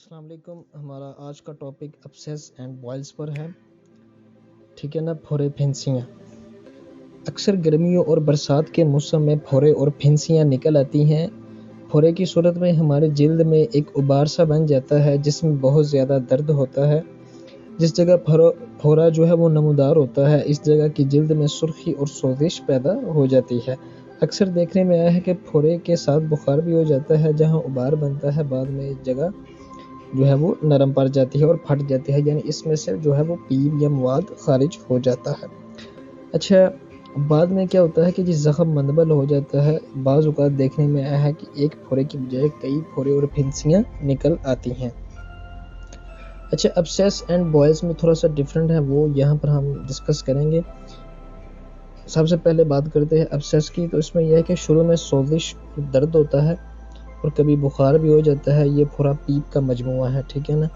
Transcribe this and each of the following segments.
السلام علیکم. ہمارا آج کا ٹاپک ابسیس اینڈ بوائلز پر ہے. ٹھیک ہے نا. پھورے پھنسیاں اکثر گرمیوں اور برسات کے موسم میں پھورے اور پھنسیاں نکل آتی ہیں. پھورے کی صورت میں ہمارے جلد میں ایک غبار سا بن جاتا ہے جس میں بہت زیادہ درد ہوتا ہے. جس جگہ پھورا جو ہے وہ نمودار ہوتا ہے اس جگہ کی جلد میں سرخی اور سوزش پیدا ہو جاتی ہے. اکثر دیکھنے میں آیا ہے کہ پھورے کے ساتھ بخار بھی ہو جاتا ہے. جہاں غبار بنتا ہے بعد میں جگہ جو ہے وہ نرم پڑ جاتی ہے اور پھٹ جاتی ہے، یعنی اس میں سے جو ہے وہ پیپ یا مواد خارج ہو جاتا ہے. اچھا، بعد میں کیا ہوتا ہے کہ زخم منبل ہو جاتا ہے. بعض اوقات دیکھنے میں آیا ہے کہ ایک پھورے کی بجائے کئی پھورے اور پھنسیاں نکل آتی ہیں. اچھا، ابسیس اینڈ بوائلز میں تھوڑا سا ڈیفرنٹ ہے، وہ یہاں پر ہم ڈسکس کریں گے. سب سے پہلے بات کرتے ہیں ابسیس کی. تو اس میں یہ ہے کہ شروع میں سوزش درد ہوتا ہے اور کبھی بخار بھی ہو جاتا ہے. یہ پورا پیپ کا مجموعہ ہے. ٹھیک ہے نا.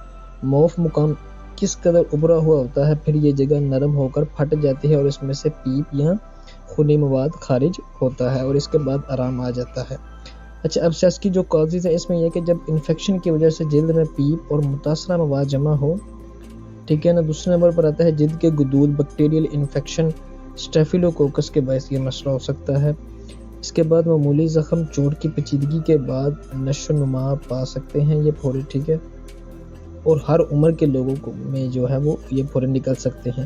موف مقام کس قدر ابھرا ہوا ہوتا ہے، پھر یہ جگہ نرم ہو کر پھٹ جاتی ہے اور اس میں سے پیپ یا خونی مواد خارج ہوتا ہے اور اس کے بعد آرام آ جاتا ہے. اچھا، ابسیس کی جو کازز ہے اس میں یہ کہ جب انفیکشن کی وجہ سے جلد میں پیپ اور متاثرہ مواد جمع ہو. ٹھیک ہے نا. دوسرے نمبر پر آتا ہے جلد کے غدود، بیکٹیریل انفیکشن، اسٹیفیلوکوکس کے باعث یہ مسئلہ ہو سکتا ہے. اس کے بعد معمولی زخم چوٹ کی پیچیدگی کے بعد نشو و نما پا سکتے ہیں یہ پھورے. ٹھیک ہے. اور ہر عمر کے لوگوں میں جو ہے وہ یہ پھورے نکل سکتے ہیں.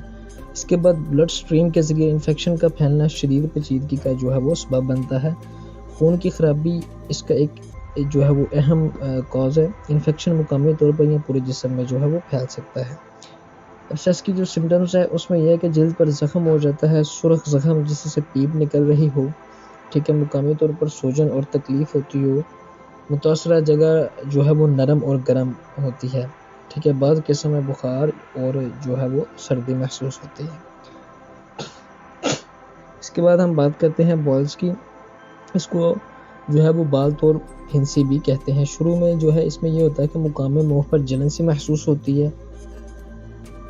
اس کے بعد بلڈ سٹریم کے ذریعے انفیکشن کا پھیلنا شدید پیچیدگی کا جو ہے وہ سبب بنتا ہے. خون کی خرابی اس کا ایک جو ہے وہ اہم کاز ہے. انفیکشن مقامی طور پر یا پورے جسم میں جو ہے وہ پھیل سکتا ہے. ابسیس کی جو سمٹمز ہے اس میں یہ ہے کہ جلد پر زخم ہو جاتا ہے، سرخ زخم جس سے پیپ نکل رہی ہو. ٹھیک ہے. مقامی طور پر سوجن اور تکلیف ہوتی ہو. متاثرہ جگہ جو ہے وہ نرم اور گرم ہوتی ہے. ٹھیک ہے. بعض قسم میں بخار اور جو ہے وہ سردی محسوس ہوتی ہے. اس کے بعد ہم بات کرتے ہیں بوائلز کی. اس کو جو ہے وہ بال طور پھنسی بھی کہتے ہیں. شروع میں جو ہے اس میں یہ ہوتا ہے کہ مقام منہ پر جلن سی محسوس ہوتی ہے.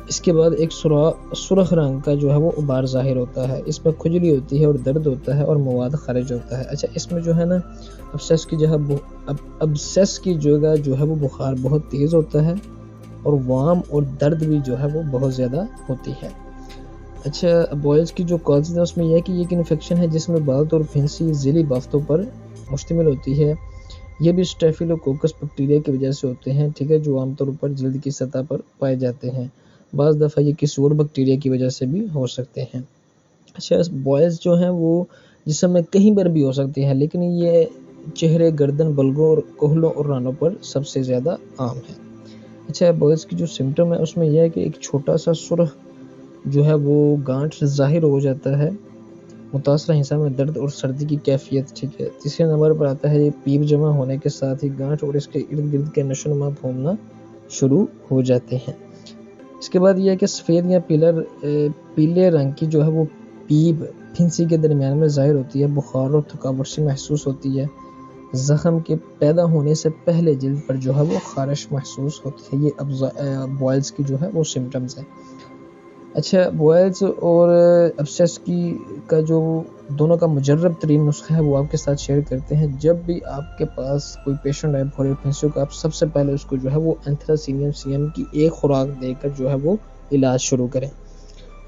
اس کے بعد ایک سرخ رنگ کا جو ہے وہ غبار ظاہر ہوتا ہے. اس میں کھجلی ہوتی ہے اور درد ہوتا ہے اور مواد خارج ہوتا ہے. اچھا، اس میں جو ہے نا ابسیس کی جگہ جو ہے وہ بخار بہت تیز ہوتا ہے اور وام اور درد بھی جو ہے وہ بہت زیادہ ہوتی ہے. اچھا، بوائلز کی جو کازز ہے اس میں یہ ہے کہ یہ ایک انفیکشن ہے جس میں بالت اور پھنسی ذیلی بافتوں پر مشتمل ہوتی ہے. یہ بھی اسٹیفیلوکوکس بیکٹیریا کی وجہ سے ہوتے ہیں. ٹھیک ہے. جو عام طور پر جلد کی سطح پر پائے جاتے ہیں. بعض دفعہ یہ کسی اور بیکٹیریا کی وجہ سے بھی ہو سکتے ہیں. اچھا، بوائلز جو ہیں وہ جسم میں کہیں پر بھی ہو سکتے ہیں، لیکن یہ چہرے، گردن، بلگوں اور کوہلوں اور رانوں پر سب سے زیادہ عام ہے. اچھا، بوائلز کی جو سمٹم ہے اس میں یہ ہے کہ ایک چھوٹا سا سرخ جو ہے وہ گانٹھ ظاہر ہو جاتا ہے. متاثرہ حصہ میں درد اور سردی کی کیفیت. ٹھیک ہے. تیسرے نمبر پر آتا ہے یہ پیپ جمع ہونے کے ساتھ ہی گانٹھ اور اس کے ارد گرد کے نشو و نما پھولنا شروع ہو جاتے ہیں. اس کے بعد یہ ہے کہ سفید یا پیلے رنگ کی جو ہے وہ پیپ پھنسی کے درمیان میں ظاہر ہوتی ہے. بخار اور تھکاوٹ سی محسوس ہوتی ہے. زخم کے پیدا ہونے سے پہلے جلد پر جو ہے وہ خارش محسوس ہوتی ہے. یہ بوائلز کی جو ہے وہ سمٹمز ہیں. اچھا، بوائلز اور ابسیس کا جو دونوں کا مجرب ترین نسخہ ہے وہ آپ کے ساتھ شیئر کرتے ہیں. جب بھی آپ کے پاس کوئی پیشنٹ آئے پھورے پھنسیوں کا، آپ سب سے پہلے اس کو جو ہے وہ اینتھراسینیم سی ایم کی ایک خوراک دے کر جو ہے وہ علاج شروع کریں.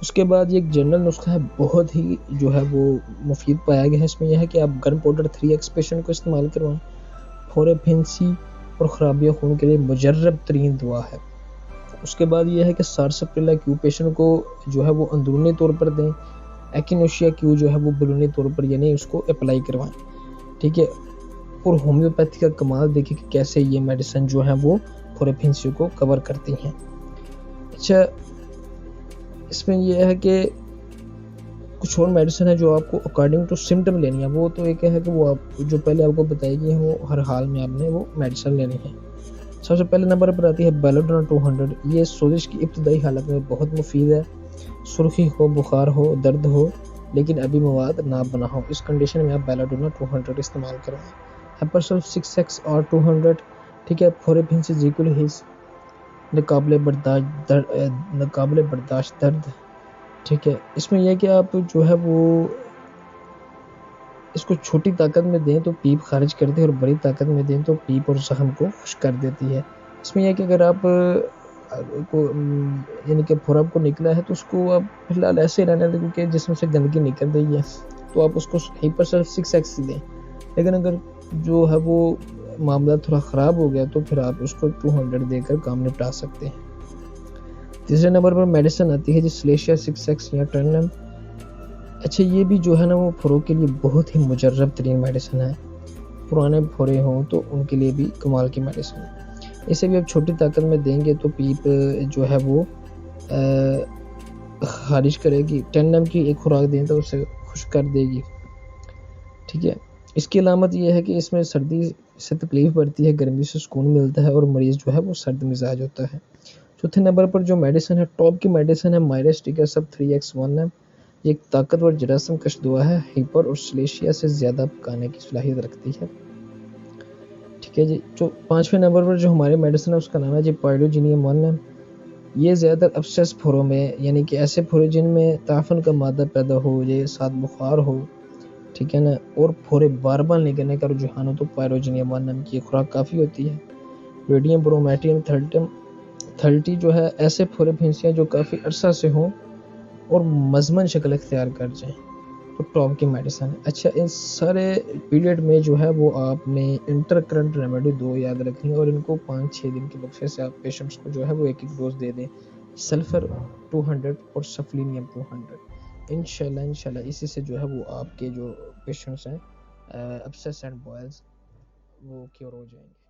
اس کے بعد یہ ایک جنرل نسخہ ہے، بہت ہی جو ہے وہ مفید پایا گیا ہے. اس میں یہ ہے کہ آپ گن پاؤڈر 3x پیشنٹ کو استعمال کروائیں. پھورے پھنسی اور خرابیہ خون کے لیے مجرب ترین دوا ہے. اس کے بعد یہ ہے کہ سارسپریلا کیو پیشنٹ کو جو ہے وہ اندرونی طور پر دیں. ایکینوشیا کیو جو ہے وہ بیرونی طور پر یعنی اس کو اپلائی کروائیں. ٹھیک ہے. اور ہومیوپیتھی کا کمال دیکھیں کہ کیسے یہ میڈیسن جو ہے وہ پھورے پھنسیوں کو کور کرتی ہیں. اچھا، اس میں یہ ہے کہ کچھ اور میڈیسن ہے جو آپ کو اکارڈنگ ٹو سمٹم لینی ہے. وہ تو ایک ہے کہ وہ آپ جو پہلے آپ کو بتائی گئی ہے وہ ہر حال میں آپ نے وہ میڈیسن لینی ہے. سب سے پہلے نمبر پر آتی ہے بیلاڈونا 200. یہ سوزش کی ابتدائی حالت میں بہت مفید ہے. سرخی ہو، بخار ہو، درد ہو لیکن ابھی مواد نہ بنا ہو، اس کنڈیشن میں آپ بیلاڈونا 200 استعمال کریں. ہیپرسول 6x اور 200. ٹھیک ہے. پھورے پھنسی زیکول ہیز ناقابل برداشت درد. ٹھیک ہے. اس میں یہ کہ آپ جو ہے وہ اس کو چھوٹی طاقت میں دیں تو پیپ خارج کر دے اور بڑی طاقت میں دیں تو پیپ اور زخم کو خشک کر دیتی ہے. اس میں یہ ہے کہ اگر آپ کو یعنی کہ پھر آپ کو نکلا ہے تو اس کو آپ فی الحال ایسے رہنے دیں کیونکہ جسم سے گندگی نکل رہی ہے تو آپ اس کو یہیں پر صرف 6x دیں. لیکن اگر جو ہے وہ معاملہ تھوڑا خراب ہو گیا تو پھر آپ اس کو 200 دے کر کام نپٹا سکتے ہیں. تیسرے نمبر پر میڈیسن آتی ہے جی سلیشیا 6x یا ٹرنم. اچھا یہ بھی جو ہے نا وہ پھروں کے لیے بہت ہی مجرب ترین میڈیسن ہے. پرانے پھورے ہوں تو ان کے لیے بھی کمال کی میڈیسن ہے. اسے بھی آپ چھوٹی طاقت میں دیں گے تو پیپ جو ہے وہ خارج کرے گی. 10 نم کی ایک خوراک دیں تو اسے خشک کر دے گی. ٹھیک ہے. اس کی علامت یہ ہے کہ اس میں سردی سے تکلیف بڑھتی ہے, گرمی سے سکون ملتا ہے اور مریض جو ہے وہ سرد مزاج ہوتا ہے. چوتھے نمبر پر جو میڈیسن ہے ٹاپ کی میڈیسن ہے مائرس ٹیکا سب 3x1 ہے. یہ ایک طاقتور جراثیم کش دوا ہے, ہیپر اور سلیشیا سے زیادہ پکانے کی صلاحیت رکھتی ہے. ٹھیک ہے جی. جو پانچویں نمبر پر جو ہماری میڈیسن ہے اس کا نام ہے جی پائڈوجینیم 1 ہے. یہ زیادہ تر ابسیس پھوروں میں یعنی کہ ایسے پھورے جن میں تعفن کا مادہ پیدا ہو جائے, ساتھ بخار ہو, ٹھیک ہے نا, اور پھورے بار بار نکلنے کا رجحان ہو تو پائروجینیم 1 نام کی خوراک کافی ہوتی ہے. ریڈیم برومیٹیم 30 جو ہے ایسے پھورے پھنسیاں جو کافی عرصہ سے ہوں اور مزمن شکل اختیار کر جائیں تو ٹاپ کی میڈیسن ہے. اچھا ان سارے پیریڈ میں جو ہے وہ آپ نے انٹر کرنٹ ریمیڈی 2 یاد رکھنی اور ان کو 5-6 دن کے وقفے سے آپ پیشنٹس کو جو ہے وہ ایک ڈوز دے دیں, سلفر 200 اور سفلینیم 200. انشاءاللہ اسی سے جو ہے وہ آپ کے جو پیشنٹس ہیں ابسیس اینڈ بوائلز وہ کیور ہو جائیں گے.